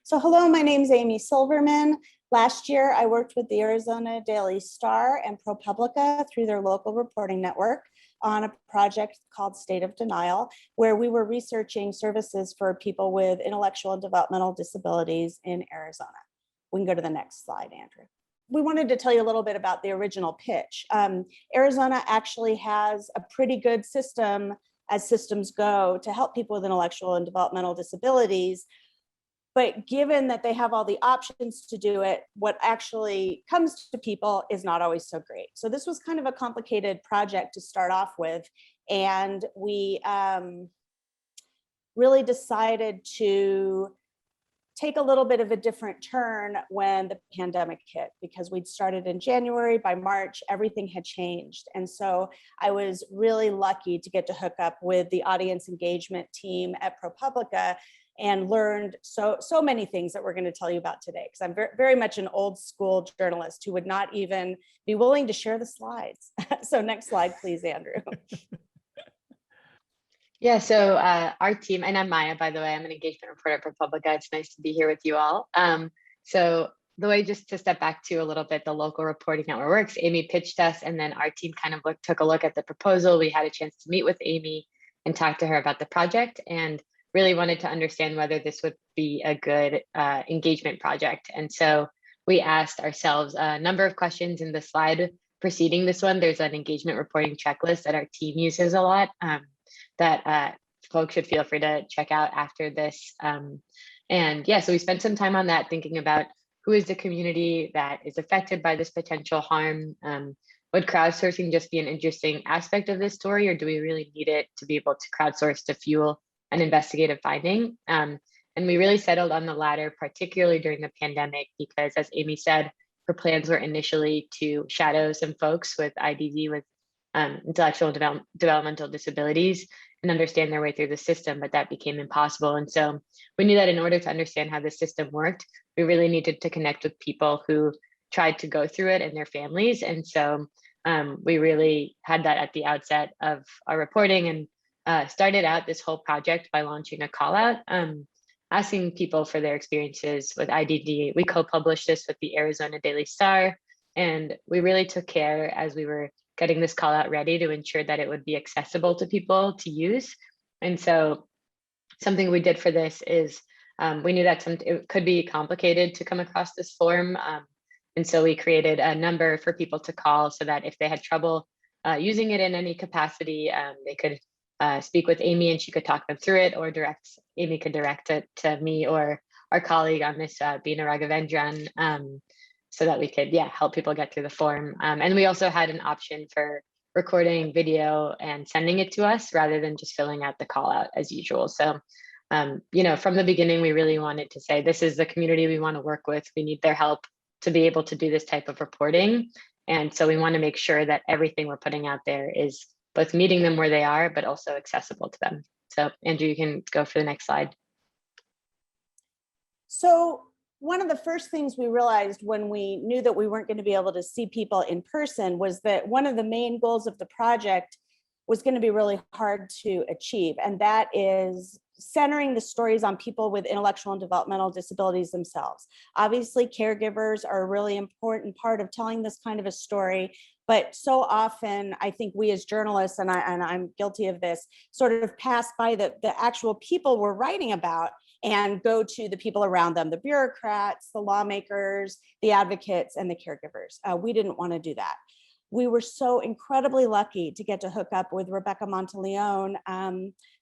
So hello, my name is Amy Silverman. Last year, I worked with the Arizona Daily Star and ProPublica through their local reporting network on a project called State of Denial, where we were researching services for people with intellectual and developmental disabilities in Arizona. We can go to the next slide, Andrew. We wanted to tell you a little bit about the original pitch. Arizona actually has a pretty good system, as systems go, to help people with intellectual and developmental disabilities. But given that they have all the options to do it, what actually comes to people is not always so great. So this was kind of a complicated project to start off with. And we really decided to take a little bit of a different turn when the pandemic hit, because we'd started in January. By March, everything had changed. And so I was really lucky to get to hook up with the audience engagement team at ProPublica and learned so many things that we're going to tell you about today, because I'm very much an old school journalist who would not even be willing to share the slides. So next slide, please, Andrew. Yeah, so our team, and I'm Maya, by the way, I'm an engagement reporter at ProPublica. It's nice to be here with you all. So the way, just to step back to a little bit, the local reporting network works, Amy pitched us, and then our team kind of took a look at the proposal. We had a chance to meet with Amy and talk to her about the project, and really wanted to understand whether this would be a good engagement project. And so we asked ourselves a number of questions. In the slide preceding this one, there's an engagement reporting checklist that our team uses a lot that folks should feel free to check out after this. And yeah, so we spent some time on that, thinking about who is the community that is affected by this potential harm. Would crowdsourcing just be an interesting aspect of this story, or do we really need it to be able to crowdsource to fuel an investigative finding? And we really settled on the latter, particularly during the pandemic, because as Amy said, her plans were initially to shadow some folks with IDD, with intellectual developmental disabilities, and understand their way through the system, but that became impossible. And so we knew that in order to understand how the system worked, we really needed to connect with people who tried to go through it and their families. And so we really had that at the outset of our reporting, and started out this whole project by launching a call out, asking people for their experiences with IDD. We co-published this with the Arizona Daily Star, and we really took care as we were getting this call out ready to ensure that it would be accessible to people to use. And so something we did for this is we knew that it could be complicated to come across this form. And so we created a number for people to call so that if they had trouble using it in any capacity, they could speak with Amy and she could talk them through it, or Amy could direct it to me or our colleague on this, Bina Raghavendran, so that we could, help people get through the form. And we also had an option for recording video and sending it to us rather than just filling out the call out as usual. So, from the beginning, we really wanted to say, this is the community we want to work with. We need their help to be able to do this type of reporting. And so we want to make sure that everything we're putting out there is both meeting them where they are, but also accessible to them. So Andrew, you can go for the next slide. So one of the first things we realized when we knew that we weren't going to be able to see people in person was that one of the main goals of the project was going to be really hard to achieve. And that is centering the stories on people with intellectual and developmental disabilities themselves. Obviously, caregivers are a really important part of telling this kind of a story. But so often, I think we as journalists, and I'm guilty of this, sort of pass by the actual people we're writing about and go to the people around them, the bureaucrats, the lawmakers, the advocates, and the caregivers. We didn't want to do that. We were so incredibly lucky to get to hook up with Rebecca Monteleone,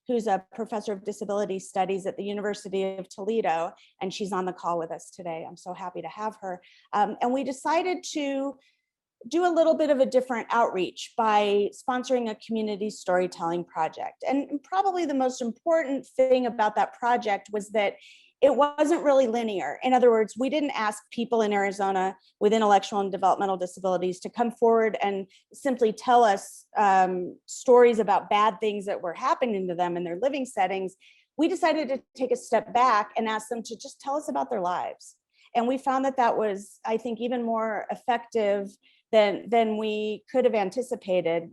who's a professor of disability studies at the University of Toledo, and she's on the call with us today. I'm so happy to have her. And we decided to do a little bit of a different outreach by sponsoring a community storytelling project. And probably the most important thing about that project was that it wasn't really linear. In other words, we didn't ask people in Arizona with intellectual and developmental disabilities to come forward and simply tell us stories about bad things that were happening to them in their living settings. We decided to take a step back and ask them to just tell us about their lives. And we found that that was, I think, even more effective than we could have anticipated.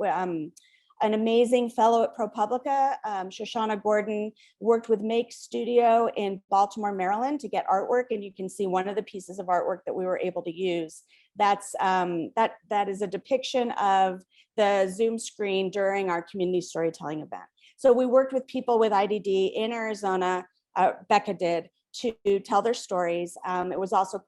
an amazing fellow at ProPublica, Shoshana Gordon, worked with Make Studio in Baltimore, Maryland to get artwork. And you can see one of the pieces of artwork that we were able to use. That's that is a depiction of the Zoom screen during our community storytelling event. So we worked with people with IDD in Arizona, Becca did, to tell their stories. It was also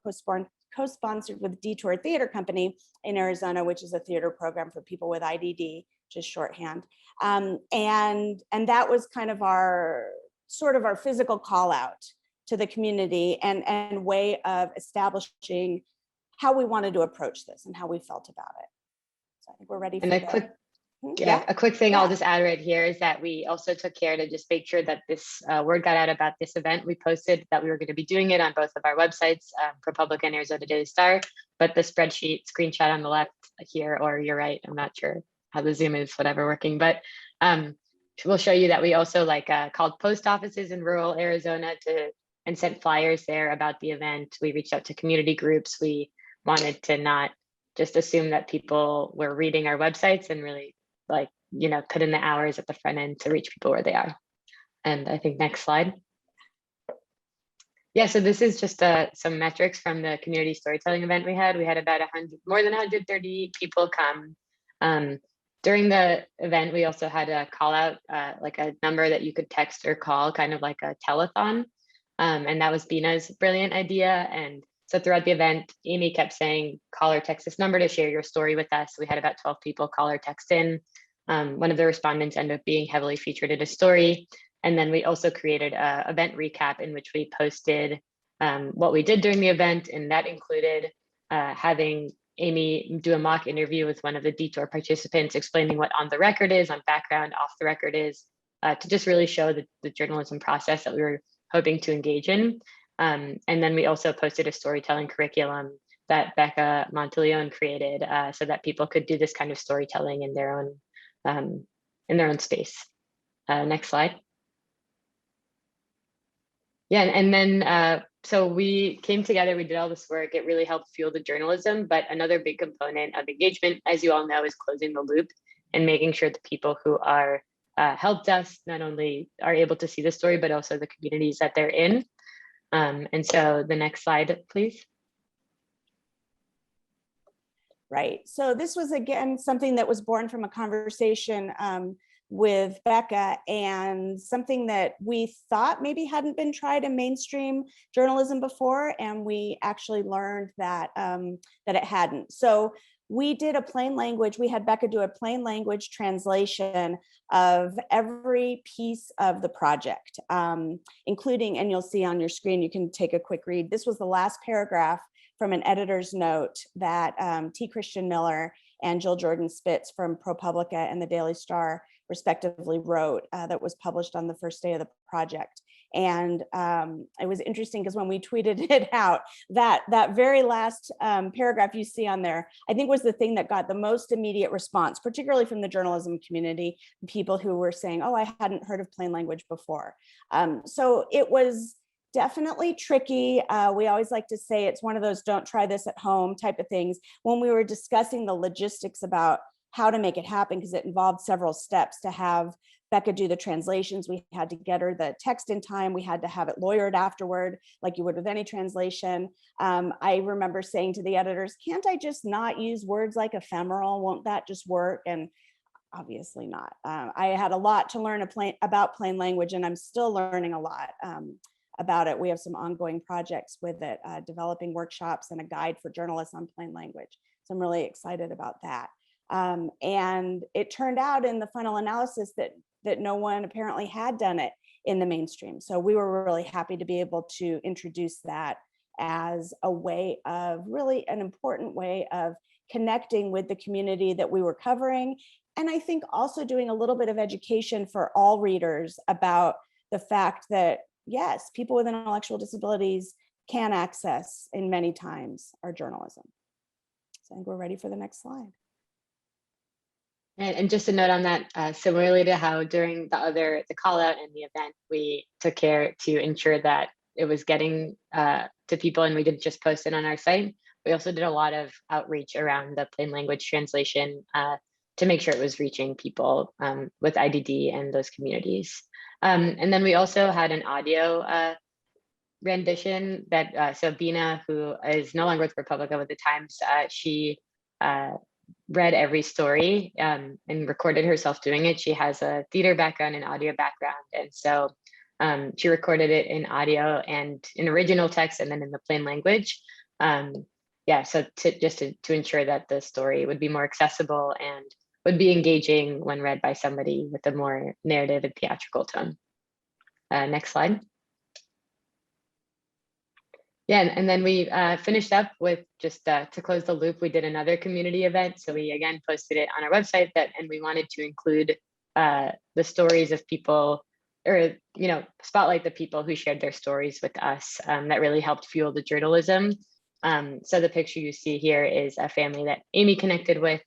co-sponsored with Detour Theater Company in Arizona, which is a theater program for people with IDD, just shorthand. And that was kind of our sort of our physical call out to the community and way of establishing how we wanted to approach this and how we felt about it. So I think we're ready for that. A quick thing I'll just add right here is that we also took care to just make sure that this word got out about this event. We posted that we were going to be doing it on both of our websites, ProPublica and Arizona Daily Star, but the spreadsheet screenshot on the left here, or you're right, I'm not sure how the Zoom is, whatever working, but we'll show you that we also called post offices in rural Arizona and sent flyers there about the event. We reached out to community groups. We wanted to not just assume that people were reading our websites and really put in the hours at the front end to reach people where they are. And I think next slide. Yeah, so this is just some metrics from the community storytelling event we had. We had about more than 130 people come. During the event, we also had a call out, like a number that you could text or call, kind of like a telethon. And that was Bina's brilliant idea. And so throughout the event, Amy kept saying, call or text this number to share your story with us. We had about 12 people call or text in. One of the respondents ended up being heavily featured in a story. And then we also created an event recap in which we posted what we did during the event. And that included having Amy do a mock interview with one of the Detour participants, explaining what on the record is, on background, off the record is, to just really show the journalism process that we were hoping to engage in. And then we also posted a storytelling curriculum that Becca Monteleone created so that people could do this kind of storytelling in their own space. Next slide. Yeah, and then so we came together, we did all this work. It really helped fuel the journalism, but another big component of engagement, as you all know, is closing the loop and making sure the people who are helped us not only are able to see the story, but also the communities that they're in. And so the next slide, please. Right. So this was, again, something that was born from a conversation with Becca, and something that we thought maybe hadn't been tried in mainstream journalism before. And we actually learned that, that it hadn't. So we did a plain language, we had Becca do a plain language translation of every piece of the project, including, and you'll see on your screen, you can take a quick read. This was the last paragraph from an editor's note that T. Christian Miller and Jill Jordan Spitz from ProPublica and the Daily Star respectively wrote, that was published on the first day of the project. And it was interesting because when we tweeted it out, that very last paragraph you see on there, I think was the thing that got the most immediate response, particularly from the journalism community, people who were saying, oh, I hadn't heard of plain language before. So it was definitely tricky. We always like to say it's one of those don't try this at home type of things. When we were discussing the logistics about how to make it happen, because it involved several steps to have Becca do the translations. We had to get her the text in time. We had to have it lawyered afterward, like you would with any translation. I remember saying to the editors, can't I just not use words like ephemeral? Won't that just work? And obviously not. I had a lot to learn about plain language, and I'm still learning a lot about it. We have some ongoing projects with it, developing workshops and a guide for journalists on plain language. So I'm really excited about that. And it turned out in the final analysis that no one apparently had done it in the mainstream. So we were really happy to be able to introduce that as a way of, really an important way of connecting with the community that we were covering. And I think also doing a little bit of education for all readers about the fact that, yes, people with intellectual disabilities can access, in many times, our journalism. So I think we're ready for the next slide. And just a note on that, similarly to how during the call out and the event, we took care to ensure that it was getting to people, and we didn't just post it on our site. We also did a lot of outreach around the plain language translation. to make sure it was reaching people with IDD and those communities. And then we also had an audio rendition that, so Bina, who is no longer with ProPublica with the Times, she read every story and recorded herself doing it. She has a theater background and audio background. And so she recorded it in audio and in original text and then in the plain language. Yeah, so to ensure that the story would be more accessible and would be engaging when read by somebody with a more narrative and theatrical tone. Next slide. Yeah, and then we finished up with just to close the loop, we did another community event. So we again posted it on our website and we wanted to include the stories of people, or spotlight the people who shared their stories with us that really helped fuel the journalism. So the picture you see here is a family that Amy connected with.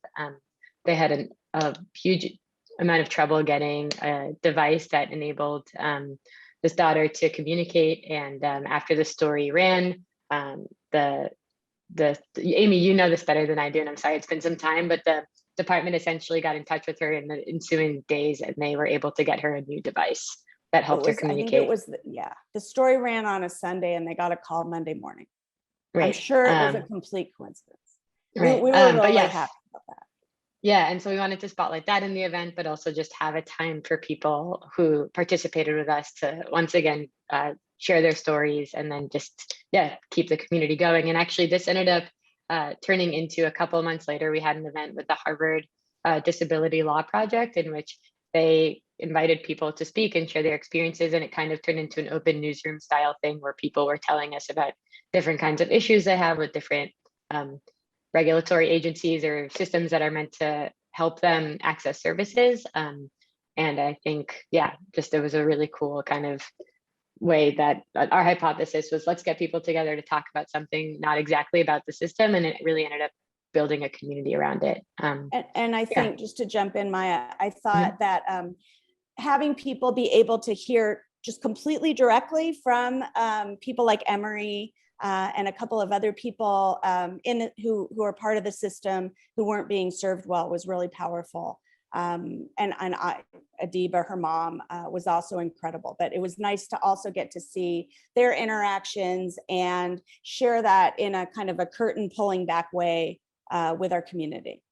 They had a huge amount of trouble getting a device that enabled this daughter to communicate. And after the story ran, Amy, you know this better than I do, and I'm sorry, it's been some time, but the department essentially got in touch with her in the ensuing days, and they were able to get her a new device that helped her communicate. I think it was, the story ran on a Sunday and they got a call Monday morning. Right. I'm sure it was a complete coincidence. Right. We were really happy about that. Yeah, and so we wanted to spotlight that in the event, but also just have a time for people who participated with us to once again share their stories and then just keep the community going. And actually this ended up turning into, a couple of months later, we had an event with the Harvard Disability Law Project in which they invited people to speak and share their experiences, and it kind of turned into an open newsroom style thing where people were telling us about different kinds of issues they have with different regulatory agencies or systems that are meant to help them access services. And I think, just it was a really cool kind of way that our hypothesis was, let's get people together to talk about something not exactly about the system. And it really ended up building a community around it. And I think, just to jump in, Maya, I thought that having people be able to hear just completely directly from people like Emery, and a couple of other people who are part of the system who weren't being served well was really powerful. And Adiba, her mom, was also incredible. But it was nice to also get to see their interactions and share that in a kind of a curtain pulling back way with our community.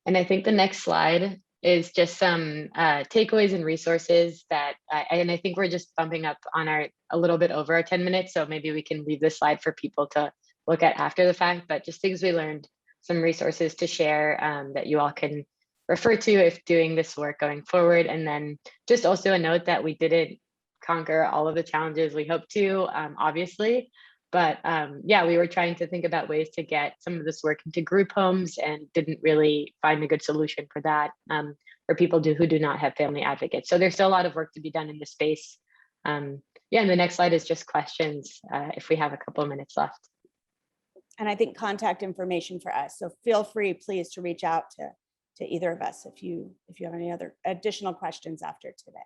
And I think the next slide is just some takeaways and resources that, and I think we're just bumping up on a little bit over our 10 minutes. So maybe we can leave this slide for people to look at after the fact, but just things we learned, some resources to share that you all can refer to if doing this work going forward. And then just also a note that we didn't conquer all of the challenges we hoped to, obviously. But we were trying to think about ways to get some of this work into group homes and didn't really find a good solution for that for people who do not have family advocates. So there's still a lot of work to be done in this space. And the next slide is just questions if we have a couple of minutes left. And I think contact information for us. So feel free, please, to reach out to either of us if you have any other additional questions after today.